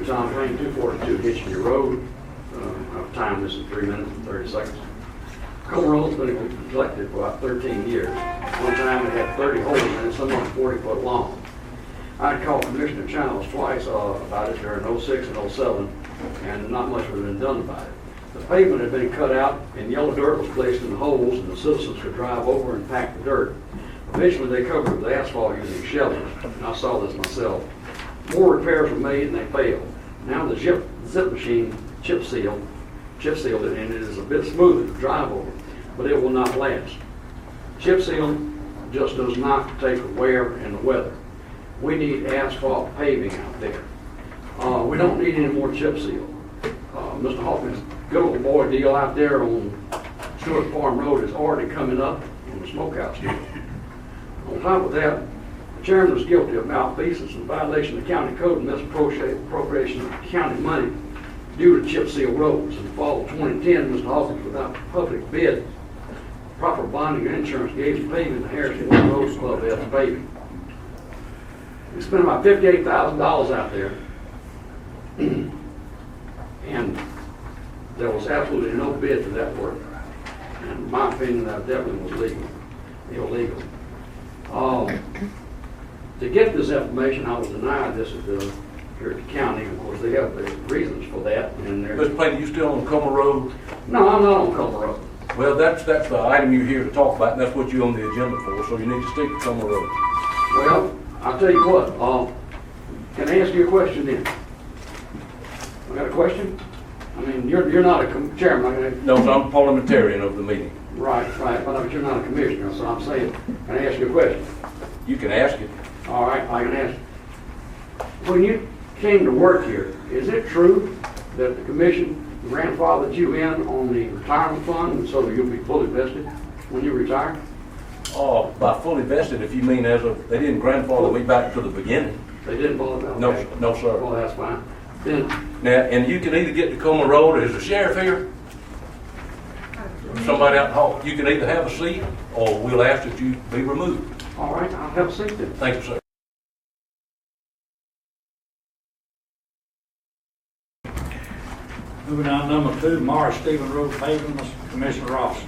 John Train, 242 Hitching Road. I've timed this in 3 minutes and 30 seconds. Coleman Road's been neglected for about 13 years. One time it had 30 holes in it, some of them 40 foot long. I called Commissioner Childs twice about it during 06 and 07, and not much was been done about it. The pavement had been cut out, and yellow dirt was placed in the holes, and the citizens could drive over and pack the dirt. Eventually, they covered it with asphalt using shovels, and I saw this myself. More repairs were made, and they failed. Now the zip machine chip sealed it, and it is a bit smoother to drive over, but it will not last. Chip seal just does not take the wear and the weather. We need asphalt paving out there. We don't need any more chip seal. Mr. Hawkins' good old boy deal out there on Stewart Farm Road is already coming up on the smokehouse deal. On top of that, the chairman was guilty of malfeasance and violation of the county code and misappropriation of county money due to chip seal roads. In the fall of 2010, Mr. Hawkins, without public bid, proper bonding and insurance, gave some paving to Harrison Road Club as paving. We spent about $58,000 out there, and there was absolutely no bid for that work. And in my opinion, that definitely was illegal. To get this information, I was denied this here at the county. Of course, they have the reasons for that. And Mr. Payne, you still on Comer Road? No, I'm not on Comer Road. Well, that's the item you're here to talk about, and that's what you're on the agenda for, so you need to stick to Comer Road. Well, I'll tell you what, can I ask you a question then? I got a question? I mean, you're not a chairman. No, I'm parliamentarian of the meeting. Right, but you're not a commissioner, so I'm saying, can I ask you a question? You can ask it. All right, I can ask. When you came to work here, is it true that the commission grandfathered you in on the retirement fund so that you'll be fully vested when you retire? Oh, by fully vested, if you mean as of, they didn't grandfather me back to the beginning. They didn't follow that? Okay. No, sir. Well, that's fine. Then, now, and you can either get to Comer Road as a sheriff here, somebody out in Hall. You can either have a seat, or we'll ask that you be removed. all right, I'll have a seat then. Thank you, sir. Moving on, number 2, Morris Stephen Road paving, Mr. Commissioner Robson.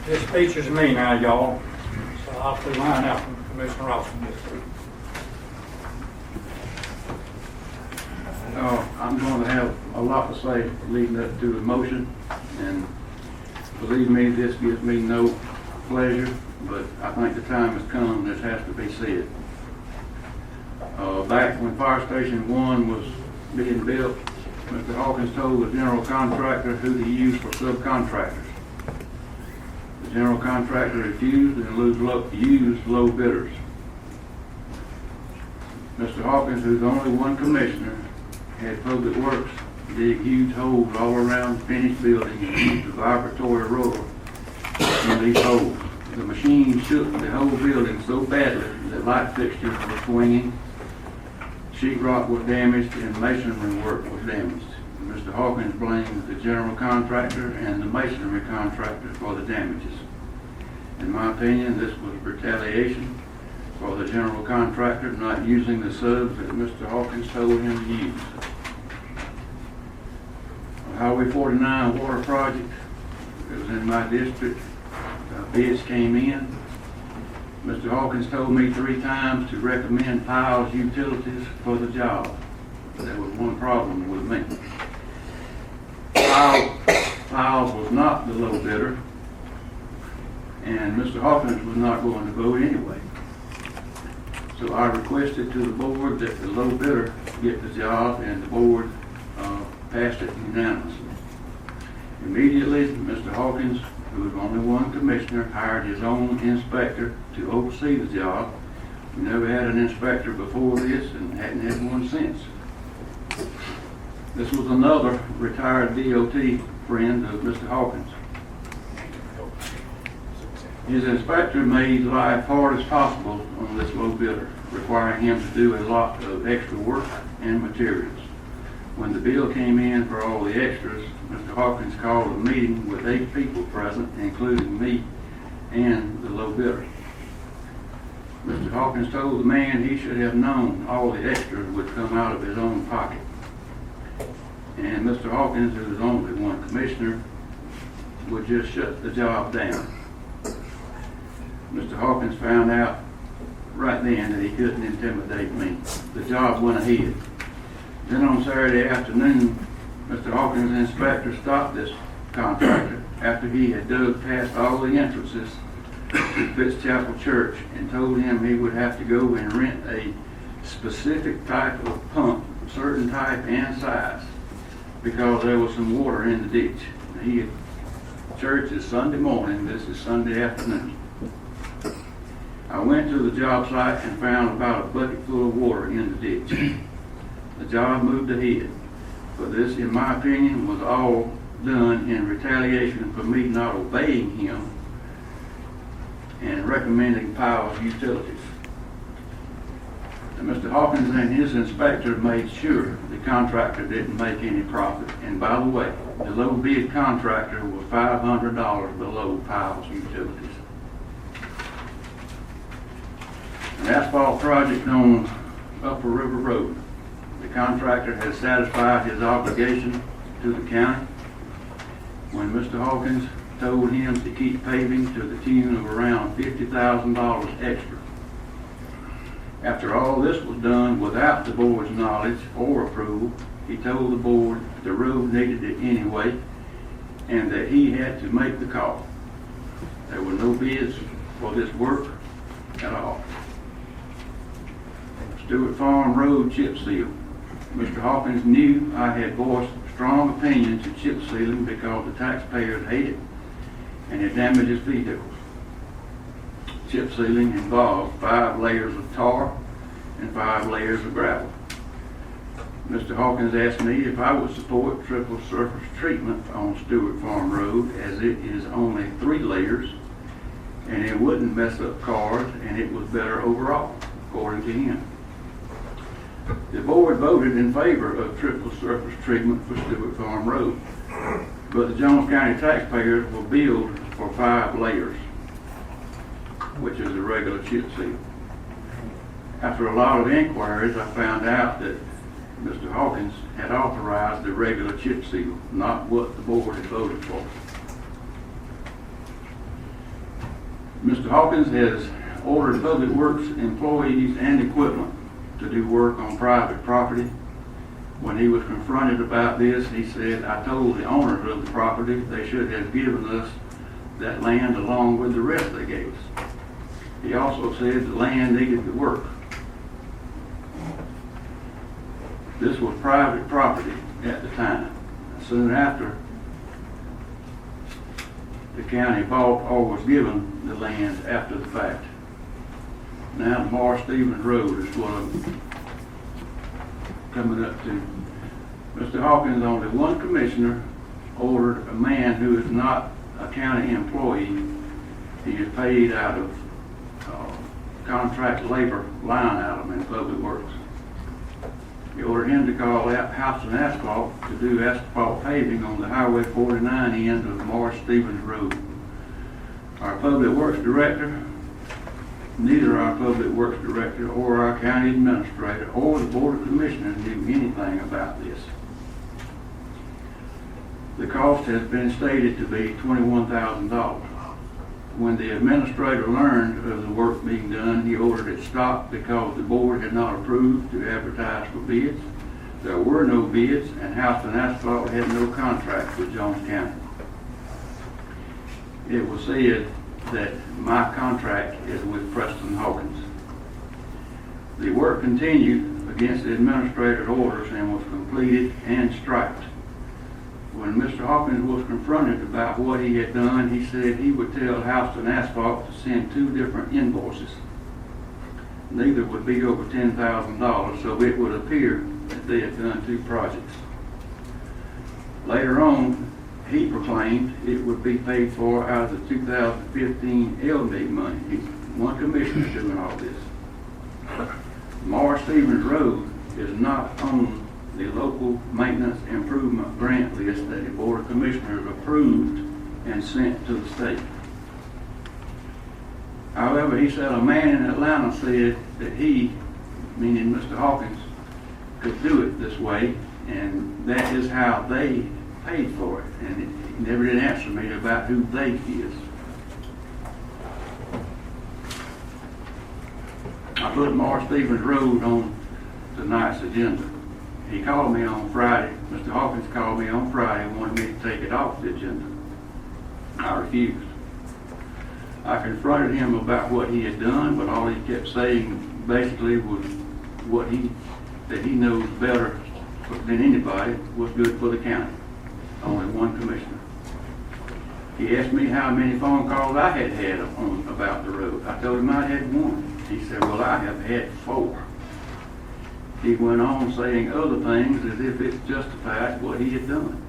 This features me now, y'all, so I'll put mine out from Commissioner Robson. I'm going to have a lot to say leading up to the motion, and believe me, this gives me no pleasure, but I think the time has come, this has to be said. Back when Fire Station 1 was being built, Mr. Hawkins told the general contractor who to use for subcontractors. The general contractor refused and used low bidders. Mr. Hawkins, who's only one commissioner, had Public Works dig huge holes all around the finished building and used a vibratory roller in these holes. The machine shook the whole building so badly that light fixtures were swinging, sheetrock was damaged, and masonry work was damaged. Mr. Hawkins blamed the general contractor and the masonry contractor for the damages. In my opinion, this was retaliation for the general contractor not using the subs that Mr. Hawkins told him to use. Highway 49 water project, it was in my district. Bids came in. Mr. Hawkins told me 3 times to recommend Piles Utilities for the job. There was one problem with me. Piles was not the low bidder, and Mr. Hawkins was not going to vote anyway. So I requested to the board that the low bidder get the job, and the board passed it unanimously. Immediately, Mr. Hawkins, who was only one commissioner, hired his own inspector to oversee the job. We never had an inspector before this and hadn't had one since. This was another retired DOT friend of Mr. Hawkins. His inspector made life hard as possible on this low bidder, requiring him to do a lot of extra work and materials. When the bill came in for all the extras, Mr. Hawkins called a meeting with 8 people present, including me, and the low bidder. Mr. Hawkins told the man he should have known all the extras would come out of his own pocket. And Mr. Hawkins, who was only one commissioner, would just shut the job down. Mr. Hawkins found out right then that he couldn't intimidate me. The job went ahead. Then on Saturday afternoon, Mr. Hawkins' inspector stopped this contractor after he had dug past all the entrances to Fitzchapel Church and told him he would have to go and rent a specific type of pump, certain type and size, because there was some water in the ditch. Church is Sunday morning, this is Sunday afternoon. I went to the job site and found about a bucket full of water in the ditch. The job moved ahead, but this, in my opinion, was all done in retaliation for me not obeying him and recommending Powell's utilities. And Mr. Hawkins and his inspector made sure the contractor didn't make any profit. And by the way, the low bid contractor was $500 below Powell's utilities. An asphalt project on Upper River Road. The contractor has satisfied his obligation to the county when Mr. Hawkins told him to keep paving to the tune of around $50,000 extra. After all this was done without the board's knowledge or approval, he told the board the road needed it anyway and that he had to make the call. There were no bids for this work at all. Stewart Farm Road chip seal. Mr. Hawkins knew I had voiced strong opinions of chip sealing because the taxpayers hate it and it damages vehicles. Chip sealing involves 5 layers of tar and 5 layers of gravel. Mr. Hawkins asked me if I would support triple surface treatment on Stewart Farm Road, as it is only 3 layers and it wouldn't mess up cars and it was better overall, according to him. The board voted in favor of triple surface treatment for Stewart Farm Road, but the Jones County taxpayers will billed for 5 layers, which is a regular chip seal. After a lot of inquiries, I found out that Mr. Hawkins had authorized the regular chip seal, not what the board had voted for. Mr. Hawkins has ordered Public Works employees and equipment to do work on private property. When he was confronted about this, he said, I told the owners of the property they should have given us that land along with the rest they gave us. He also said the land needed the work. This was private property at the time. Soon after, the county bought or was given the land after the fact. Now the Morris Stevens Road is what I'm coming up to. Mr. Hawkins, only one commissioner ordered a man who is not a county employee. He is paid out of contract labor line item in Public Works. He ordered him to call out House and Asphalt to do asphalt paving on the Highway 49 end of the Morris Stevens Road. Our Public Works Director, neither our Public Works Director or our County Administrator or the Board of Commissioners knew anything about this. The cost has been stated to be $21,000. When the administrator learned of the work being done, he ordered it stopped because the board had not approved to advertise for bids. There were no bids, and House and Asphalt had no contract with Jones County. It was said that my contract is with Preston Hawkins. The work continued against the administrator's orders and was completed and striped. When Mr. Hawkins was confronted about what he had done, he said he would tell House and Asphalt to send 2 different invoices. Neither would be over $10,000, so it would appear that they had done 2 projects. Later on, he proclaimed it would be paid for out of the 2015 LD money. He's one commissioner doing all this. Morris Stevens Road is not on the local maintenance improvement grant list that the Board of Commissioners approved and sent to the state. However, he said a man in Atlanta said that he, meaning Mr. Hawkins, could do it this way, and that is how they paid for it. And he never did answer me about who they is. I put Morris Stevens Road on tonight's agenda. He called me on Friday. Mr. Hawkins called me on Friday and wanted me to take it off the agenda. I refused. I confronted him about what he had done, but all he kept saying basically was that he knows better than anybody what's good for the county. Only one commissioner. He asked me how many phone calls I had had about the road. I told him I had one. He said, well, I have had 4. He went on saying other things as if it justified what he had done.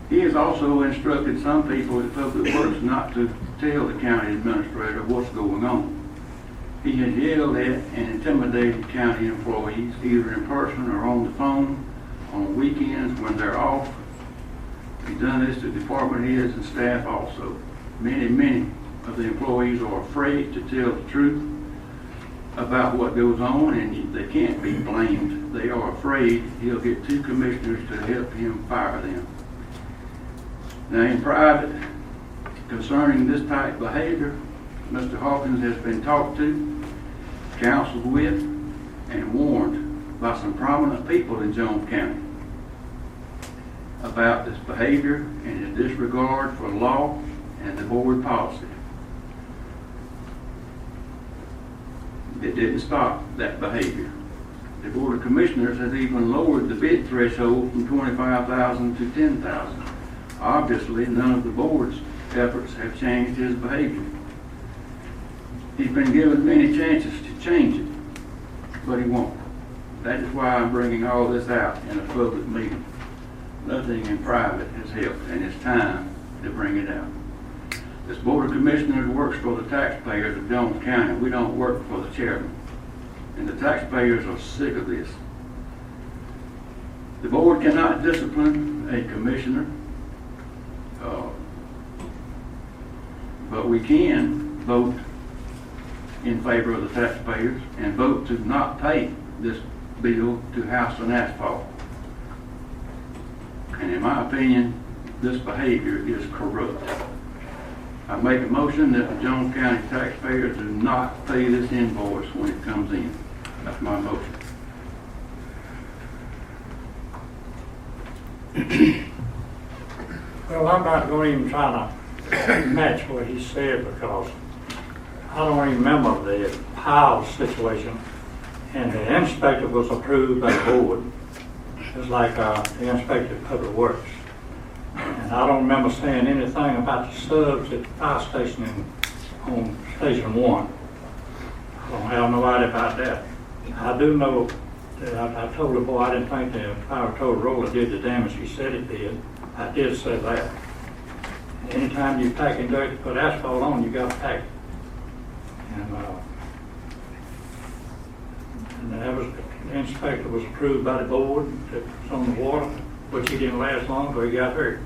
He has also instructed some people at Public Works not to tell the county administrator what's going on. He has yelled at and intimidated county employees, either in person or on the phone, on weekends when they're off. He's done this to department heads and staff also. Many of the employees are afraid to tell the truth about what goes on, and they can't be blamed. They are afraid he'll get 2 commissioners to help him fire them. Now, in private, concerning this type of behavior, Mr. Hawkins has been talked to, counseled with, and warned by some prominent people in Jones County about this behavior and his disregard for law and the board policy. It didn't stop that behavior. The Board of Commissioners has even lowered the bid threshold from $25,000 to $10,000. Obviously, none of the board's efforts have changed his behavior. He's been given many chances to change it, but he won't. That is why I'm bringing all this out in a public meeting. Nothing in private has helped, and it's time to bring it out. This Board of Commissioners works for the taxpayers of Jones County. We don't work for the chairman. And the taxpayers are sick of this. The board cannot discipline a commissioner, but we can vote in favor of the taxpayers and vote to not pay this bill to House and Asphalt. And in my opinion, this behavior is corrupt. I make a motion that the Jones County taxpayers do not pay this invoice when it comes in. That's my motion. Well, I'm not going to even try to match what he said because I don't even remember the Powell situation, and the inspector was approved by the board. It was like the inspector of Public Works. And I don't remember saying anything about the subs at the fire station on Station 1. I don't have no idea about that. I do know that I told the boy I didn't think the power total roller did the damage he said it did. I did say that. Anytime you're packing dirt to put asphalt on, you got to pack it. And that was, the inspector was approved by the board that was on the water, which he didn't last long until he got hurt.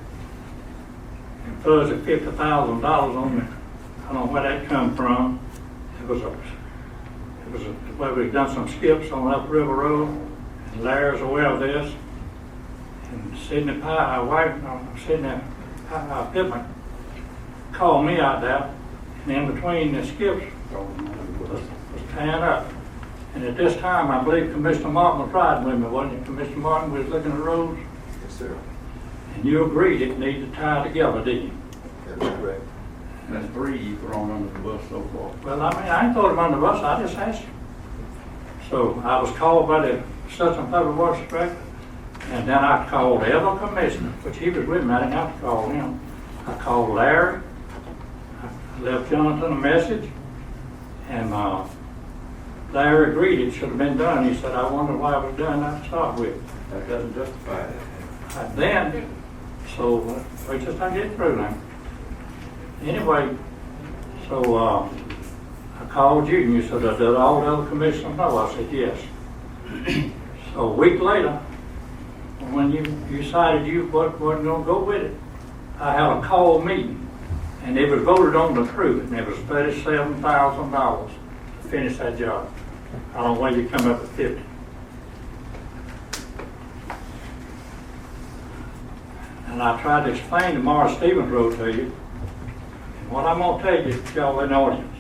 And fuzz at $50,000 on it, I don't know where that come from. It was where we've done some skips on Up River Road, and Larry's aware of this. And Sidney Pittman called me out there, and in between the skips was tearing up. And at this time, I believe Commissioner Martin was riding with me, wasn't it? Commissioner Martin was looking at the roads? Yes, sir. And you agreed it needed to tie together, didn't you? That's correct. That's 3 you've thrown under the bus so far. Well, I mean, I ain't throwing him under the bus, I just asked him. So I was called by the Assistant Public Works Director, and then I called every commissioner, which he was with me, I didn't have to call him. I called Larry, I left Jonathan a message, and Larry agreed it should have been done. He said, I wonder why it was done not to start with. That doesn't justify it. And then, so we just not get through now. Anyway, so I called you and you said, did all the other commissioners know? I said, yes. So a week later, when you decided you wasn't going to go with it, I had a call meeting. And it was voted on to approve it, and it was $37,000 to finish that job. I don't know why you come up with 50. And I tried to explain the Morris Stevens Road to you. And what I'm gonna tell you, y'all in the audience,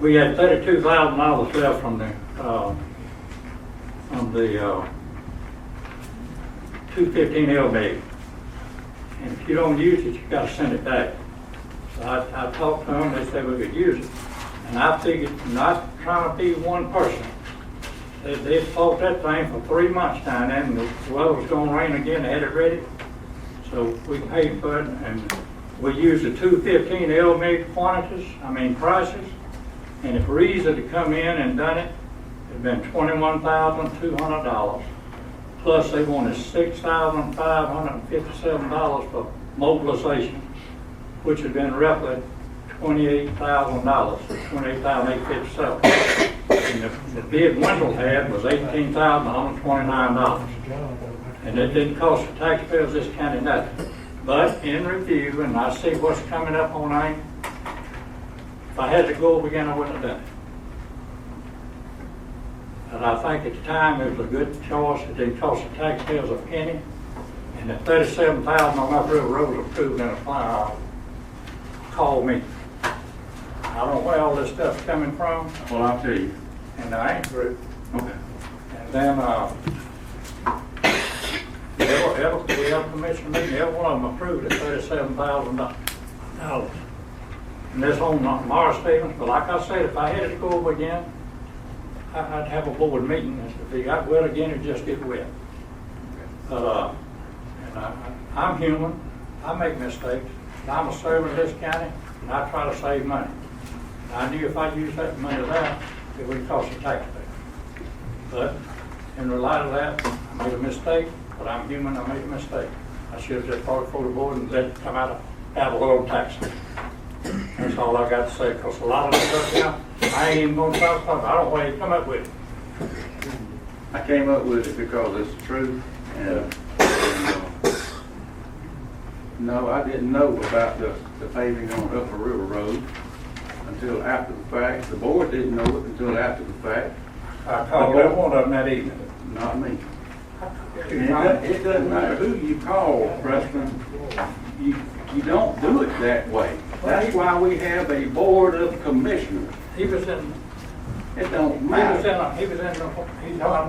we had $32,000 left from the 215 LB. And if you don't use it, you gotta send it back. So I talked to them, they said we could use it. And I figured, not trying to be one person, they fought that thing for 3 months down there, and the weather was gonna rain again, they had it ready. So we paid for it, and we used the 215 LB prices. And if Reason had come in and done it, it'd been $21,200. Plus they wanted $6,557 for mobilization, which had been roughly $28,000, $28,857. And the bid Wendell had was $18,129. And it didn't cost the taxpayers this county nothing. But in review, and I see what's coming up on I, if I had to go over again, I wouldn't have done it. But I think at the time it was a good choice. It didn't cost the taxpayers a penny. And the $37,000 on that River Road was approved in a file. Called me. I don't know where all this stuff's coming from, Well, I'll tell you. and I ain't through. Okay. And then, we have a commission meeting, every one of them approved at $37,000. And this on Morris Stevens, but like I said, if I had to go over again, I'd have a board meeting, and if it got wet again, it'd just get wet. But, and I'm human, I make mistakes, I'm a servant of this county, and I try to save money. I knew if I used that money to that, it wouldn't cost the taxpayer. But in light of that, I made a mistake, but I'm human, I made a mistake. I should have just brought it for the board and let it come out of ad valorem tax. That's all I got to say, because a lot of this stuff now, I ain't even gonna talk about it. I don't know where you come up with it. I came up with it because it's the truth, and no, I didn't know about the paving on Upper River Road until after the fact. The board didn't know it until after the fact. I called every one of them that evening. Not me. And it doesn't matter who you call, Preston, you don't do it that way. That's why we have a board of commissioners. He was in, It don't he's matter. trying to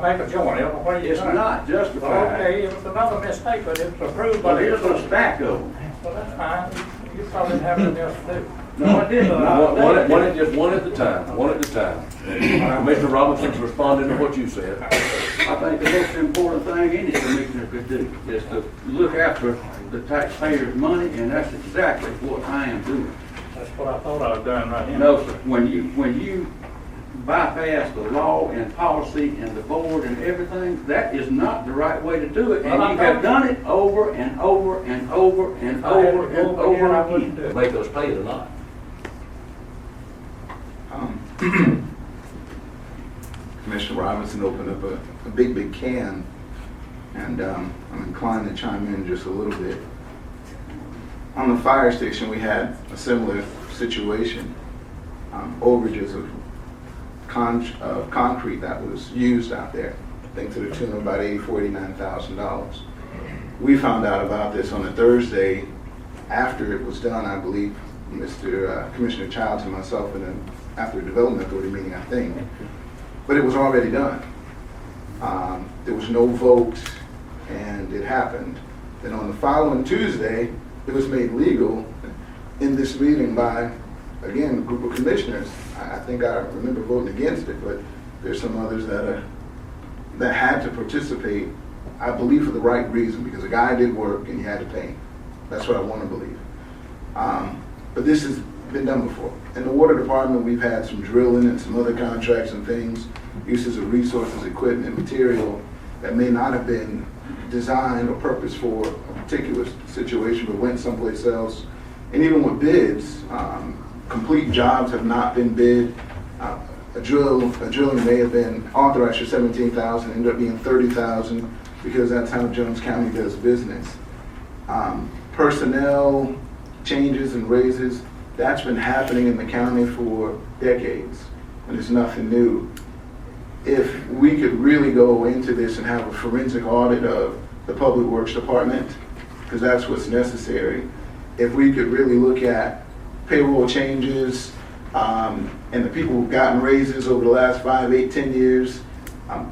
make a joint, what are you It's doing? not justified. Okay, it was another mistake, but it was approved by But the. here's a stack of them. Well, that's fine, you probably have nothing else to do. No, I didn't. Just one at a time, one at a time. Commissioner Robinson's responding to what you said. I think the most important thing any commissioner could do is to look after the taxpayers' money, and that's exactly what I am doing. That's what I thought I was doing right here. No, sir, when you bypass the law and policy and the board and everything, that is not the right way to do it. And you have done it over and over and over and If I had to over go and over again, I over wouldn't again. do it. Make us pay it or not. Commissioner Robinson opened up a big can, and I'm inclined to chime in just a little bit. On the fire station, we had a similar situation, overages of concrete that was used out there, I think to the tune of about $89,000. We found out about this on a Thursday after it was done, I believe, Mr. Commissioner Childs and myself, after a development authority meeting, I think. But it was already done. There was no vote, and it happened. Then on the following Tuesday, it was made legal in this meeting by, again, a group of commissioners. I think I remember voting against it, but there's some others that had to participate, I believe for the right reason, because the guy did work and he had to pay him. That's what I want to believe. But this has been done before. In the water department, we've had some drilling and some other contracts and things, uses of resources, equipment, material that may not have been designed or purposed for a particular situation, but went someplace else. And even with bids, complete jobs have not been bid. A drilling may have been authorized for $17,000, ended up being $30,000 because that's how Jones County does business. Personnel, changes and raises, that's been happening in the county for decades, and it's nothing new. If we could really go into this and have a forensic audit of the Public Works Department, because that's what's necessary, if we could really look at payroll changes, and the people who've gotten raises over the last 5, 8, 10 years,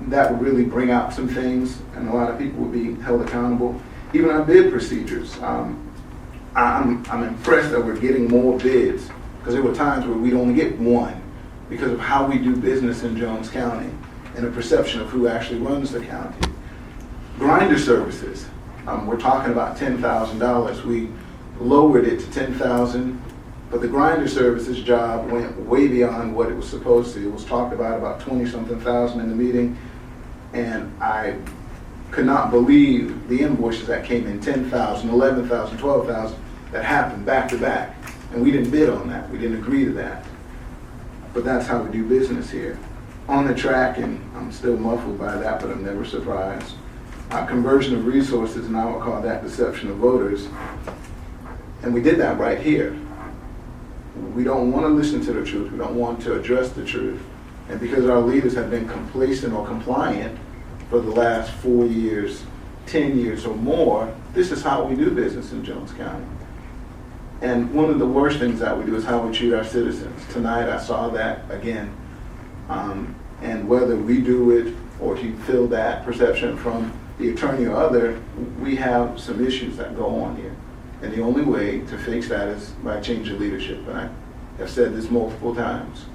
that would really bring out some things, and a lot of people would be held accountable. Even our bid procedures. I'm impressed that we're getting more bids, because there were times where we'd only get one because of how we do business in Jones County and the perception of who actually runs the county. Grinder services, we're talking about $10,000. We lowered it to $10,000, but the grinder services job went way beyond what it was supposed to. It was talked about 20-something thousand in the meeting, and I could not believe the invoices that came in, 10,000, 11,000, 12,000, that happened back to back. And we didn't bid on that. We didn't agree to that. But that's how we do business here. On the track, and I'm still muffled by that, but I'm never surprised. Conversion of resources, and I would call that deception of voters. And we did that right here. We don't want to listen to the truth. We don't want to address the truth. And because our leaders have been complacent or compliant for the last 4 years, 10 years or more, this is how we do business in Jones County. And one of the worst things that we do is how we treat our citizens. Tonight I saw that again. And whether we do it or if you feel that perception from the attorney or other, we have some issues that go on here. And the only way to fix that is by changing leadership. And I have said this multiple times.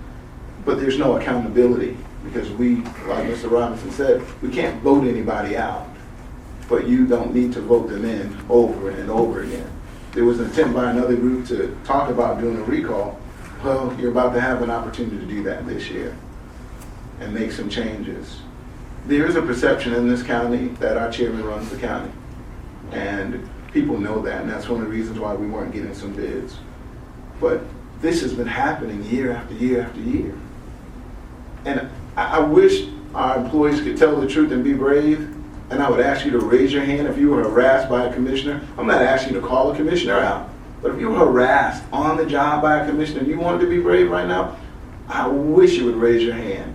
But there's no accountability, because we, like Mr. Robinson said, we can't vote anybody out. But you don't need to vote them in over and over again. There was an attempt by another group to talk about doing a recall. Well, you're about to have an opportunity to do that this year and make some changes. There is a perception in this county that our chairman runs the county. And people know that, and that's one of the reasons why we weren't getting some bids. But this has been happening year after year after year. And I wish our employees could tell the truth and be brave. And I would ask you to raise your hand if you were harassed by a commissioner. I'm not asking you to call a commissioner out. But if you were harassed on the job by a commissioner and you wanted to be brave right now, I wish you would raise your hand.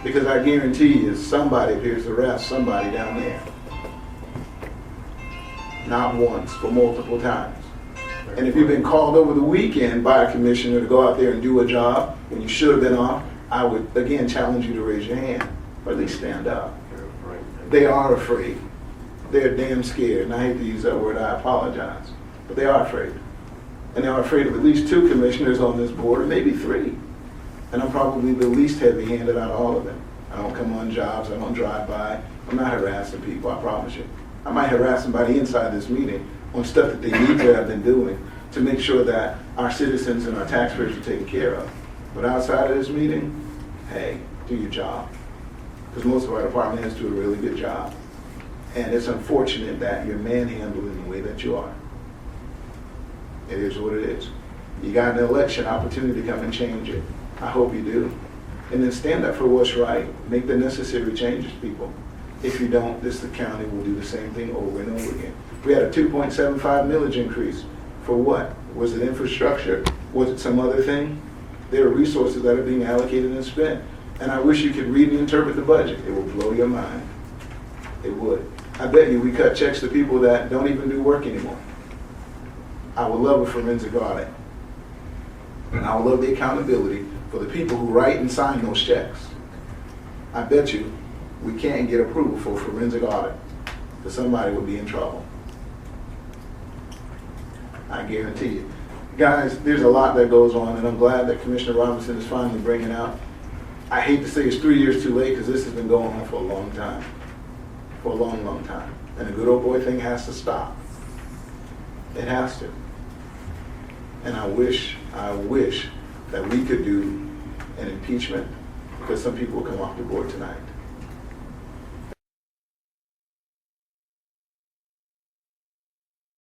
Because I guarantee you somebody appears to harass somebody down there. Not once, but multiple times. And if you've been called over the weekend by a commissioner to go out there and do a job when you should have been off, I would again challenge you to raise your hand, or at least stand up. They are afraid. They're damn scared. And I hate to use that word, I apologize. But they are afraid. And they are afraid of at least 2 commissioners on this board, or maybe 3. And I'm probably the least heavy-handed out of all of them. I don't come on jobs, I don't drive by. I'm not harassing people, I promise you. I might harass somebody inside this meeting on stuff that they need to have been doing to make sure that our citizens and our taxpayers are taken care of. But outside of this meeting, hey, do your job. Because most of our department heads do a really good job. And it's unfortunate that you're manhandled in the way that you are. It is what it is. You got an election opportunity to come and change it. I hope you do. And then stand up for what's right. Make the necessary changes, people. If you don't, the county will do the same thing over and over again. We had a 2.75 millage increase. For what? Was it infrastructure? Was it some other thing? There are resources that are being allocated and spent. And I wish you could read and interpret the budget. It will blow your mind. It would. I bet you we cut checks to people that don't even do work anymore. I would love a forensic audit. And I would love the accountability for the people who write and sign those checks. I bet you we can't get approval for a forensic audit, because somebody would be in trouble. I guarantee you. Guys, there's a lot that goes on, and I'm glad that Commissioner Robinson is finally bringing out. I hate to say it's 3 years too late, because this has been going on for a long time. For a long, long time. And the good old boy thing has to stop. It has to. And I wish that we could do an impeachment, because some people will come off the board tonight.